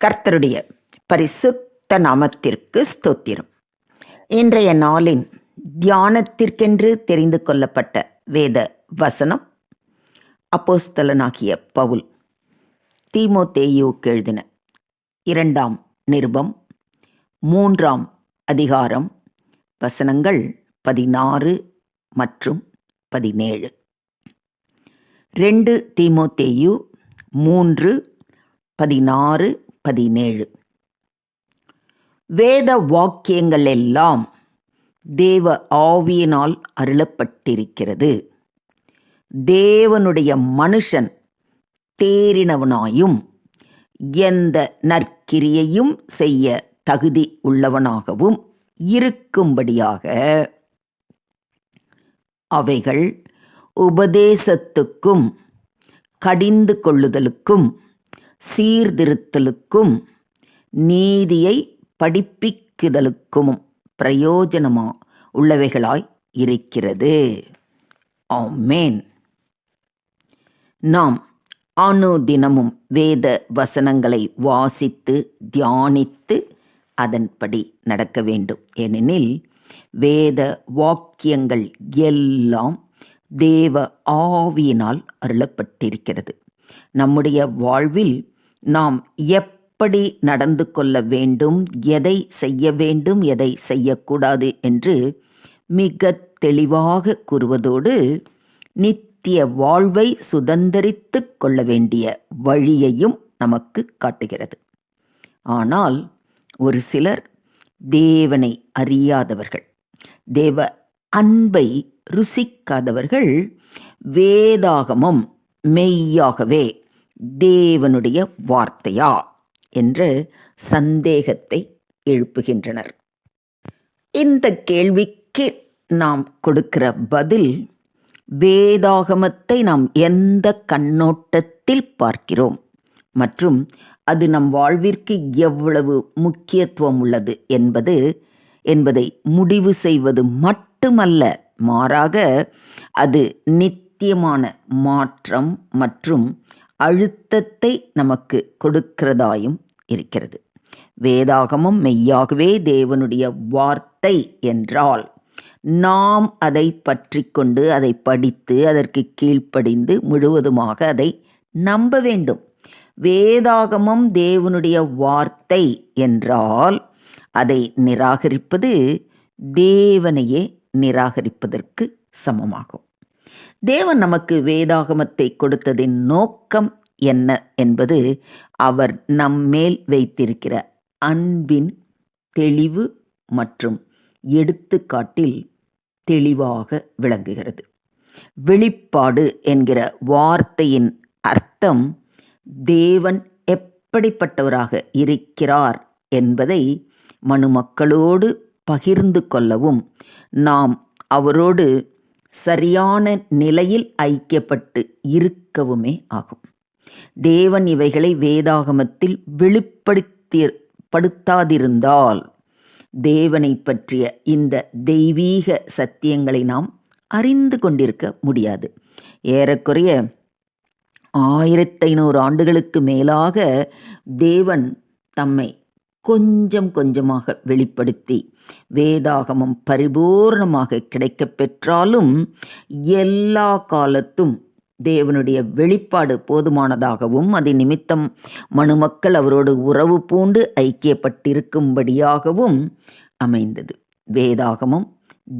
கர்த்தருடைய பரிசுத்த நாமத்திற்கு ஸ்தோத்திரம். இன்றைய நாளின் தியானத்திற்கென்று தெரிந்து கொள்ளப்பட்ட வேத வசனம் அப்போஸ்தலனாகிய பவுல் தீமோத்தேயுவுக்கு எழுதின 2 நிருபம் 3 அதிகாரம் வசனங்கள் 16 மற்றும் 17. 2 தீமோத்தேயு 3:16, 17. வேத வாக்கியங்கள் எல்லாம் தேவ ஆவியினால் அருளப்பட்டிருக்கிறது. தேவனுடைய மனுஷன் தேறினவனாயும் எந்த நற்கிரியையும் செய்ய தகுதி உள்ளவனாகவும் இருக்கும்படியாக அவைகள் உபதேசத்துக்கும் கடிந்து கொள்ளுதலுக்கும் சீர்திருத்தலுக்கும் நீதியை படிப்பிக்குதலுக்கும் பிரயோஜனமா உள்ளவைகளாய் இருக்கிறது. ஆமென். நாம் அனுதினமும் வேத வசனங்களை வாசித்து தியானித்து அதன்படி நடக்க வேண்டும். ஏனெனில் வேத வாக்கியங்கள் எல்லாம் தேவ ஆவியினால் அருளப்பட்டிருக்கிறது. நம்முடைய வாழ்வில் நாம் எப்படி நடந்து கொள்ள வேண்டும், எதை செய்ய வேண்டும், எதை செய்யக்கூடாது என்று மிக தெளிவாக கூறுவதோடு நித்திய வாழ்வை சுதந்தரித்து கொள்ள வேண்டிய வழியையும் நமக்கு காட்டுகிறது. ஆனால் ஒரு சிலர் தேவனை அறியாதவர்கள், தேவ அன்பை ருசிக்காதவர்கள் வேதாகமம் மெய்யாகவே தேவனுடைய வார்த்தையா என்று சந்தேகத்தை எழுப்புகின்றனர். இந்த கேள்விக்கு நாம் கொடுக்கிற பதில், வேதாகமத்தை நாம் எந்த கண்ணோட்டத்தில் பார்க்கிறோம் மற்றும் அது நம் வாழ்விற்கு எவ்வளவு முக்கியத்துவம் உள்ளது என்பதை முடிவு செய்வது மட்டுமல்ல, மாறாக அது நித்தியமான மாற்றம் மற்றும் அழுத்தத்தை நமக்கு கொடுக்கிறதாயும் இருக்கிறது. வேதாகமம் மெய்யாகவே தேவனுடைய வார்த்தை என்றால் நாம் அதை பற்றி கொண்டு அதை படித்து அதற்கு கீழ்ப்படிந்து முழுவதுமாக அதை நம்ப வேண்டும். வேதாகமம் தேவனுடைய வார்த்தை என்றால் அதை நிராகரிப்பது தேவனையே நிராகரிப்பதற்கு சமமாகும். தேவன் நமக்கு வேதாகமத்தை கொடுத்ததின் நோக்கம் என்ன என்பது அவர் நம்மேல் வைத்திருக்கிற அன்பின் தெளிவு மற்றும் எடுத்துக்காட்டில் தெளிவாக விளங்குகிறது. வெளிப்பாடு என்கிற வார்த்தையின் அர்த்தம் தேவன் எப்படிப்பட்டவராக இருக்கிறார் என்பதை மனுமக்களோடு பகிர்ந்து கொள்ளவும் நாம் அவரோடு சரியான நிலையில் ஐக்கியப்பட்டு இருக்கவுமே ஆகும். தேவன் இவைகளை வேதாகமத்தில் வெளிப்படுத்தாதிருந்தால் தேவனை பற்றிய இந்த தெய்வீக சத்தியங்களை நாம் அறிந்து கொண்டிருக்க முடியாது. ஏறக்குறைய 1500 ஆண்டுகளுக்கு மேலாக தேவன் தம்மை கொஞ்சம் கொஞ்சமாக வெளிப்படுத்தி வேதாகமம் பரிபூர்ணமாக கிடைக்கப் பெற்றாலும் எல்லா காலத்தும் தேவனுடைய வெளிப்பாடு போதுமானதாகவும் அது நிமித்தம் மனுமக்கள் அவரோடு உறவு பூண்டு ஐக்கியப்பட்டிருக்கும்படியாகவும் அமைந்தது. வேதாகமம்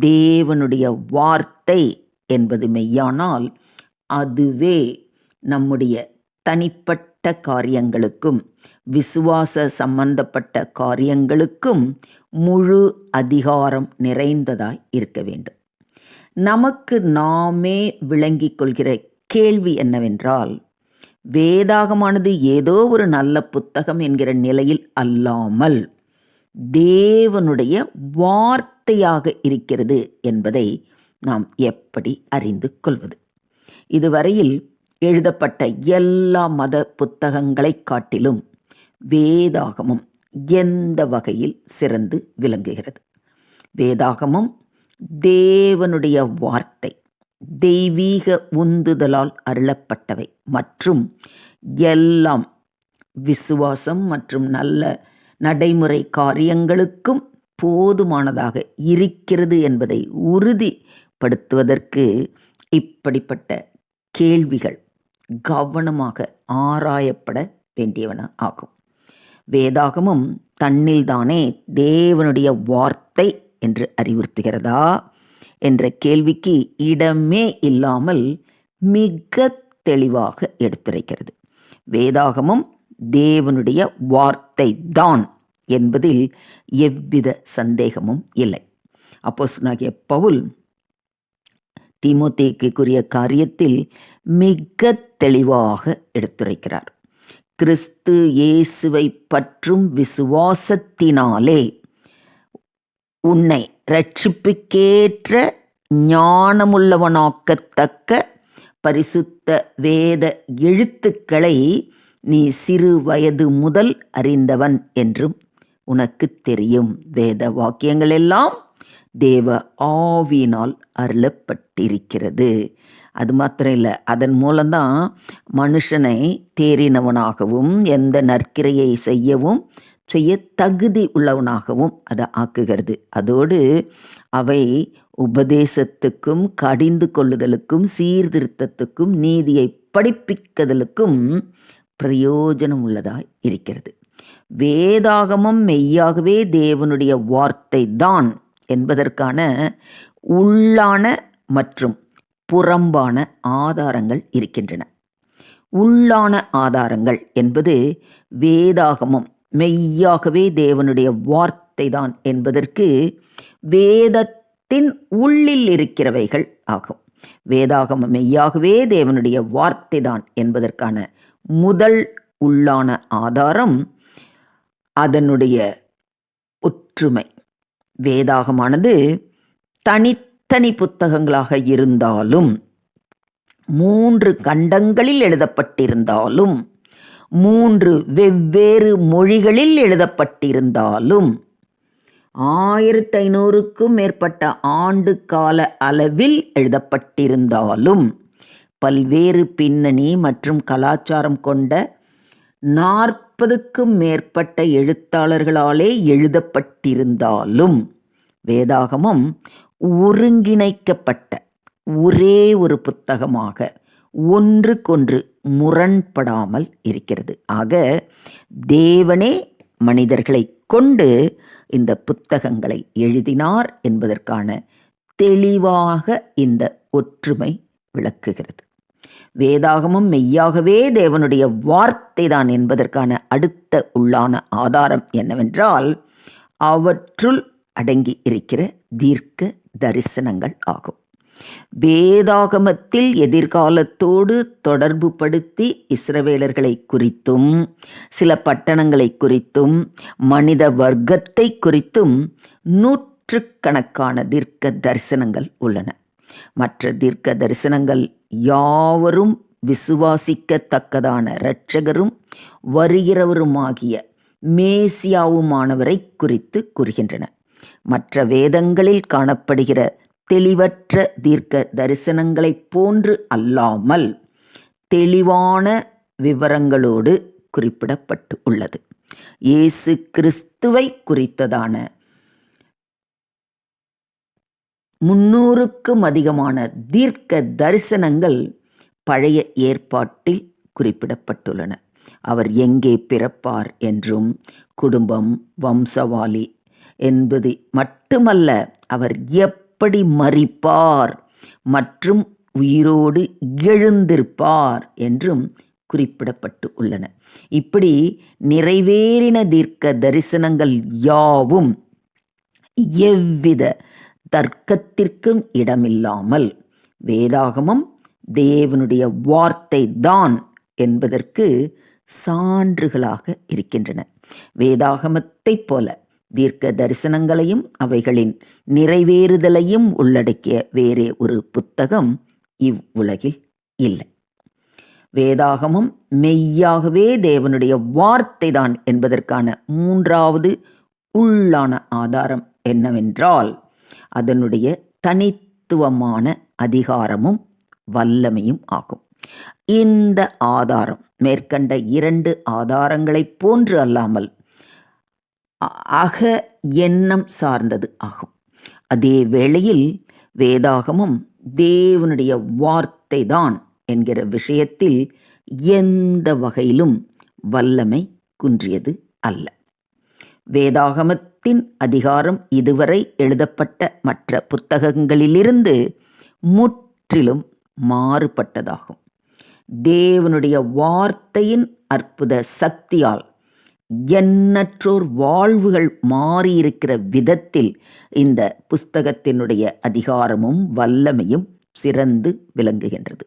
தேவனுடைய வார்த்தை என்பது மெய்யானால் அதுவே நம்முடைய தனிப்பட்ட காரியங்களுக்கும் விசுவாச சம்பந்தப்பட்ட காரியங்களுக்கும் முழு அதிகாரம் நிறைந்ததாய் இருக்க வேண்டும். நமக்கு நாமே விளங்கிக் கொள்கிற கேள்வி என்னவென்றால், வேதாகமானது ஏதோ ஒரு நல்ல புத்தகம் என்கிற நிலையில் அல்லாமல் தேவனுடைய வார்த்தையாக இருக்கிறது என்பதை நாம் எப்படி அறிந்து கொள்வது? இதுவரையில் எழுதப்பட்ட எல்லா மத புத்தகங்களை காட்டிலும் வேதாகமம் எந்த வகையில் சிறந்து விளங்குகிறது? வேதாகமம் தேவனுடைய வார்த்தை, தெய்வீக உந்துதலால் அருளப்பட்டவை மற்றும் எல்லாம் விசுவாசம் மற்றும் நல்ல நடைமுறை காரியங்களுக்கும் போதுமானதாக இருக்கிறது என்பதை உறுதிப்படுத்துவதற்கு இப்படிப்பட்ட கேள்விகள் கவனமாக ஆராயப்பட வேண்டியவன ஆகும். வேதாகமும் தன்னில்தானே தேவனுடைய வார்த்தை என்று அறிவுறுத்துகிறதா என்ற கேள்விக்கு இடமே இல்லாமல் மிக தெளிவாக எடுத்துரைக்கிறது. வேதாகமும் தேவனுடைய வார்த்தை தான் என்பதில் எவ்வித சந்தேகமும் இல்லை. அப்போஸ்தலனாகிய பவுல் தீமோத்தேயுக்குரிய காரியத்தில் மிக தெளிவாக எடுத்துரைக்கிறார். கிறிஸ்து இயேசுவை பற்றும் விசுவாசத்தினாலே உன்னை இரட்சிப்புக்கேற்ற ஞானமுள்ளவனாக்கத்தக்க பரிசுத்த வேத எழுத்துக்களை நீ சிறு வயது முதல் அறிந்தவன் என்றும் உனக்கு தெரியும். வேத வாக்கியங்கள் எல்லாம் தேவ ஆவியினால் அருளப்பட்டிருக்கிறது. அது மாத்திரம் இல்லை, அதன் மூலம்தான் மனுஷனை தேறினவனாகவும் எந்த நற்கிரையை செய்ய தகுதி உள்ளவனாகவும் அதை ஆக்குகிறது. அதோடு அவை உபதேசத்துக்கும் கடிந்து கொள்ளுதலுக்கும் சீர்திருத்தத்துக்கும் நீதியை படிப்பிக்குதலுக்கும் பிரயோஜனம் உள்ளதாய் இருக்கிறது. வேதாகமம் மெய்யாகவே தேவனுடைய வார்த்தை தான் என்பதற்கான உள்ளான மற்றும் புறம்பான ஆதாரங்கள் இருக்கின்றன. உள்ளான ஆதாரங்கள் என்பது வேதாகமம் மெய்யாகவே தேவனுடைய வார்த்தை தான் என்பதற்கு வேதத்தின் உள்ளில் இருக்கிறவைகள் ஆகும். வேதாகமம் மெய்யாகவே தேவனுடைய வார்த்தை தான் என்பதற்கான முதல் உள்ளான ஆதாரம் அதனுடைய ஒற்றுமை. வேதாகமானது தனித்தனி புத்தகங்களாக இருந்தாலும் 3 கண்டங்களில் எழுதப்பட்டிருந்தாலும் 3 வெவ்வேறு மொழிகளில் எழுதப்பட்டிருந்தாலும் 1500க்கும் மேற்பட்ட ஆண்டு கால அளவில் எழுதப்பட்டிருந்தாலும் பல்வேறு பின்னணி மற்றும் கலாச்சாரம் கொண்ட 40க்கும் மேற்பட்ட எழுத்தாளர்களாலே எழுதப்பட்டிருந்தாலும் வேதாகமம் ஒருங்கிணைக்கப்பட்ட ஒரே ஒரு புத்தகமாக ஒன்றுக்கொன்று முரண்படாமல் இருக்கிறது. ஆக தேவனே மனிதர்களை கொண்டு இந்த புத்தகங்களை எழுதினார் என்பதற்கான தெளிவாக இந்த ஒற்றுமை விளக்குகிறது. வேதாகமம் மெய்யாகவே தேவனுடைய வார்த்தை தான் என்பதற்கான அடுத்த உள்ளான ஆதாரம் என்னவென்றால் அவற்றுள் அடங்கி இருக்கிற தீர்க்க தரிசனங்கள் ஆகும். வேதாகமத்தில் எதிர்காலத்தோடு தொடர்பு படுத்தி இஸ்ரவேலர்களை குறித்தும் சில பட்டணங்களை குறித்தும் மனித வர்க்கத்தை குறித்தும் 100கணக்கான தீர்க்க தரிசனங்கள் உள்ளன. மற்ற தீர்க்க தரிசனங்கள் யாவரும் விசுவாசிக்கத்தக்கதான இரட்சகரும் வருகிறவருமாகிய மேசியாவுமானவரை குறித்து கூறுகின்றன. மற்ற வேதங்களில் காணப்படுகிற தெளிவற்ற தீர்க்க தரிசனங்களைப் போன்று அல்லாமல் தெளிவான விவரங்களோடு குறிப்பிடப்பட்டு உள்ளது. இயேசு கிறிஸ்துவை குறித்ததான 300க்கும் அதிகமான தீர்க்க தரிசனங்கள் பழைய ஏற்பாட்டில் குறிப்பிடப்பட்டுள்ளன. அவர் எங்கே பிறப்பார் என்றும் குடும்பம் வம்சவாளி என்பது மட்டுமல்ல, அவர் எப்படி மரிப்பார் மற்றும் உயிரோடு எழுந்திருப்பார் என்றும் குறிப்பிடப்பட்டு உள்ளன. இப்படி நிறைவேறின தீர்க்க தரிசனங்கள் யாவும் எவ்வித தர்க்கத்திற்கும் இடமில்லாமல் வேதாகமம் தேவனுடைய வார்த்தை தான் என்பதற்கு சான்றுகளாக இருக்கின்றன. வேதாகமத்தைப் போல தீர்க்க தரிசனங்களையும் அவைகளின் நிறைவேறுதலையும் உள்ளடக்கிய வேறே ஒரு புத்தகம் இவ்வுலகில் இல்லை. வேதாகமம் மெய்யாகவே தேவனுடைய வார்த்தை தான் என்பதற்கான 3வது உள்ளான ஆதாரம் என்னவென்றால் அதனுடைய தனித்துவமான அதிகாரமும் வல்லமையும் ஆகும். இந்த ஆதாரம் மேற்கண்ட 2 ஆதாரங்களைப் போன்று அல்லாமல் அக எண்ணம் சார்ந்தது ஆகும். அதே வேளையில் வேதாகமம் தேவனுடைய வார்த்தை தான் என்கிற விஷயத்தில் எந்த வகையிலும் வல்லமை குன்றியது அல்ல. வேதாகமத்தின் அதிகாரம் இதுவரை எழுதப்பட்ட மற்ற புத்தகங்களிலிருந்து முற்றிலும் மாறுபட்டதாகும். தேவனுடைய வார்த்தையின் அற்புத சக்தியால் எண்ணற்றோர் வாழ்வுகள் மாறியிருக்கிற விதத்தில் இந்த புஸ்தகத்தினுடைய அதிகாரமும் வல்லமையும் சிறந்து விளங்குகின்றது.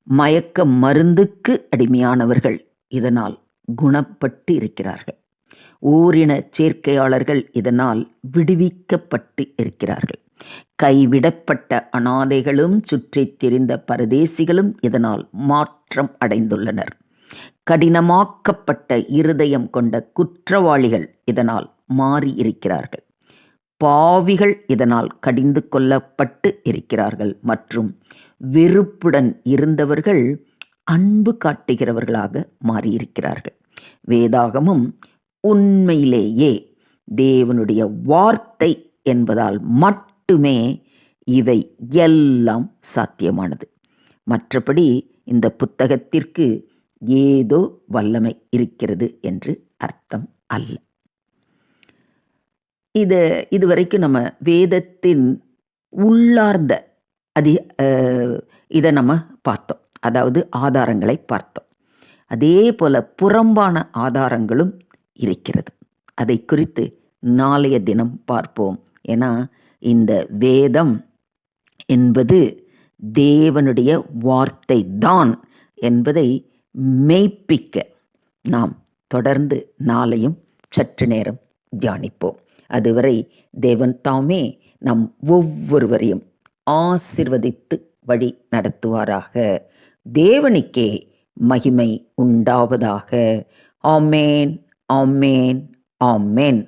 மயக்க மருந்துக்கு அடிமையானவர்கள் இதனால் குணப்பட்டு இருக்கிறார்கள். ஓரின சேர்க்கையாளர்கள் இதனால் விடுவிக்கப்பட்டு இருக்கிறார்கள். கைவிடப்பட்ட அனாதைகளும் சுற்றித் திரிந்த பரதேசிகளும் இதனால் மாற்றம் அடைந்துள்ளனர். கடினமாக்கப்பட்ட இருதயம் கொண்ட குற்றவாளிகள் இதனால் மாறி இருக்கிறார்கள். பாவிகள் இதனால் கடிந்து கொள்ளப்பட்டு இருக்கிறார்கள். மற்றும் வெறுப்புடன் இருந்தவர்கள் அன்பு காட்டுகிறவர்களாக மாறியிருக்கிறார்கள். வேதாகமும் உண்மையிலேயே தேவனுடைய வார்த்தை என்பதால் மட்டுமே இவை எல்லாம் சாத்தியமானது. மற்றபடி இந்த புத்தகத்திற்கு ஏதோ வல்லமை இருக்கிறது என்று அர்த்தம் அல்ல. இதுவரைக்கும் நம்ம வேதத்தின் உள்ளார்ந்த இதை நம்ம பார்த்தோம், அதாவது ஆதாரங்களை பார்த்தோம். அதே போல புறம்பான ஆதாரங்களும் இருக்கிறது. அதை குறித்து நாளைய தினம் பார்ப்போம். ஏன்னா இந்த வேதம் என்பது தேவனுடைய வார்த்தை தான் என்பதை மெய்ப்பிக்க நாம் தொடர்ந்து நாளையும் சற்று நேரம் தியானிப்போம். அதுவரை தேவன் தாமே நம் ஒவ்வொருவரையும் ஆசீர்வதித்து வழி நடத்துவாராக. தேவனுக்கே மகிமை உண்டாவதாக. ஆமேன், ஆமேன், ஆமேன்.